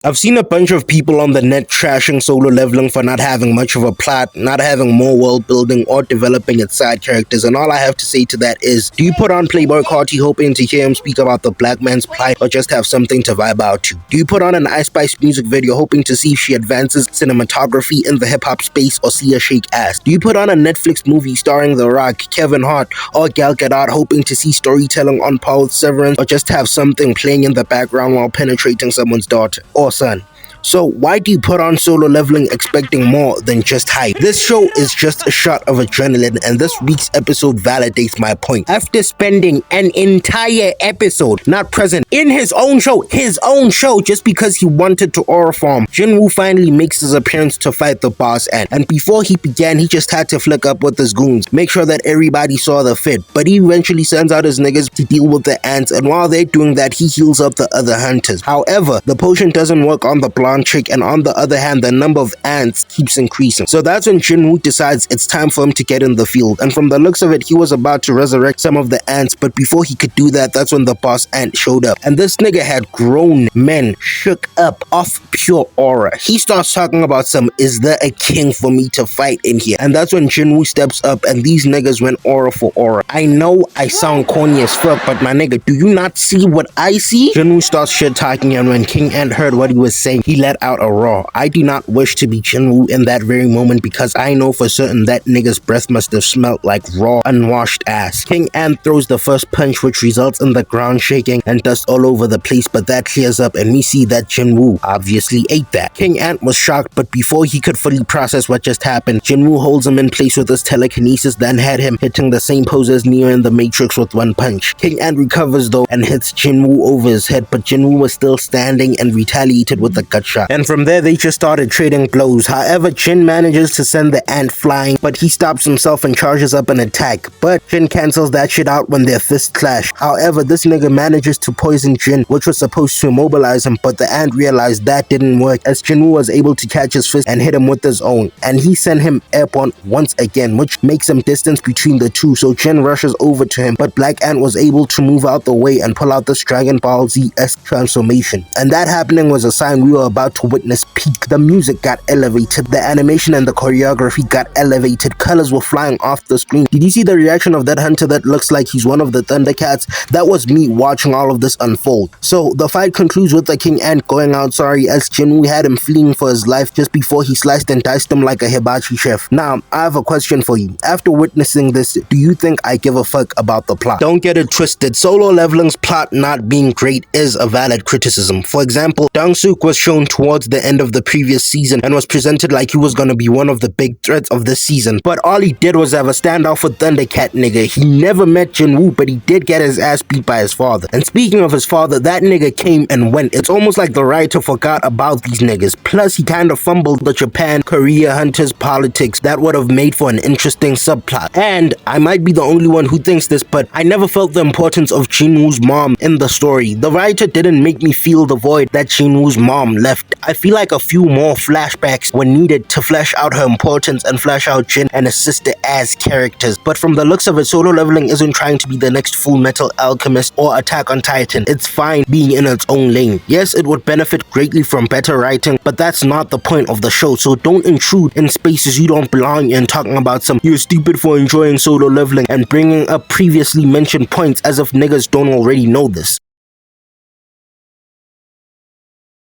I've seen a bunch of people on the net trashing Solo Leveling for not having much of a plot, not having more world building, or developing its side characters, and all I have to say to that is, do you put on Playboy Carti hoping to hear him speak about the black man's plight, or just have something to vibe out to? Do you put on an Ice Spice music video hoping to see if she advances cinematography in the hip-hop space or see her shake ass? Do you put on a Netflix movie starring The Rock, Kevin Hart, or Gal Gadot hoping to see storytelling on par with Severance, or just have something playing in the background while penetrating someone's daughter or son? So why do you put on Solo Leveling expecting more than just hype? This show is just a shot of adrenaline, and this week's episode validates my point. After spending an entire episode not present in his own show, just because he wanted to aura farm, Jinwoo finally makes his appearance to fight the boss ant, and before he began, he just had to flick up with his goons, make sure that everybody saw the fit, but he eventually sends out his niggas to deal with the ants, and while they're doing that, he heals up the other hunters. However, the potion doesn't work on the blonde chick, and on the other hand, the number of ants keeps increasing. So that's when Jinwoo decides it's time for him to get in the field, and from the looks of it, he was about to resurrect some of the ants, but before he could do that, that's when the boss ant showed up, and this nigga had grown men shook up off pure aura. He starts talking about some, is there a king for me to fight in here? And that's when Jinwoo steps up, and these niggas went aura for aura. I know I sound corny as fuck, but my nigga, do you not see what I see? Jinwoo starts shit talking, and when King Ant heard what he was saying, he let out a roar. I do not wish to be Jinwoo in that very moment, because I know for certain that nigga's breath must have smelled like raw, unwashed ass. King Ant throws the first punch, which results in the ground shaking and dust all over the place, but that clears up and we see that Jinwoo obviously ate that. King Ant was shocked, but before he could fully process what just happened, Jinwoo holds him in place with his telekinesis, then had him hitting the same pose as Neo in the Matrix with one punch. King Ant recovers though and hits Jinwoo over his head, but Jinwoo was still standing and retaliated with a gut shot. And from there, they just started trading blows. However, Jin manages to send the ant flying, but he stops himself and charges up an attack. But Jin cancels that shit out when their fists clash. However, this nigga manages to poison Jin, which was supposed to immobilize him, but the ant realized that didn't work, as Jinwoo was able to catch his fist and hit him with his own. And he sent him airborne once again, which makes some distance between the two, so Jin rushes over to him, but Black Ant was able to move out the way and pull out this Dragon Ball Z-esque transformation. And that happening was a sign we were about to witness peak. The music got elevated, the animation and the choreography got elevated, colors were flying off the screen. Did you see the reaction of that hunter that looks like he's one of the Thundercats? That was me watching all of this unfold. So the fight concludes with the King Ant going out sorry, as Jinwoo had him fleeing for his life just before he sliced and diced him like a hibachi chef. Now, I have a question for you. After witnessing this, do you think I give a fuck about the plot? Don't get it twisted, Solo Leveling's plot not being great is a valid criticism. For example, Dong-suk was shown towards the end of the previous season and was presented like he was gonna be one of the big threats of this season, but all he did was have a standoff with Thundercat nigga. He never met Jinwoo, but he did get his ass beat by his father. And speaking of his father, that nigga came and went. It's almost like the writer forgot about these niggas. Plus, he kind of fumbled the Japan, Korea hunters politics that would have made for an interesting subplot. And I might be the only one who thinks this, but I never felt the importance of Jinwoo's mom in the story. The writer didn't make me feel the void that Jinwoo's mom left. I feel like a few more flashbacks were needed to flesh out her importance and flesh out Jin and his sister as characters. But from the looks of it, Solo Leveling isn't trying to be the next Full Metal Alchemist or Attack on Titan. It's fine being in its own lane. Yes, it would benefit greatly from better writing, but that's not the point of the show, so don't intrude in spaces you don't belong in, talking about some "you're stupid for enjoying Solo Leveling" and bringing up previously mentioned points as if niggas don't already know this.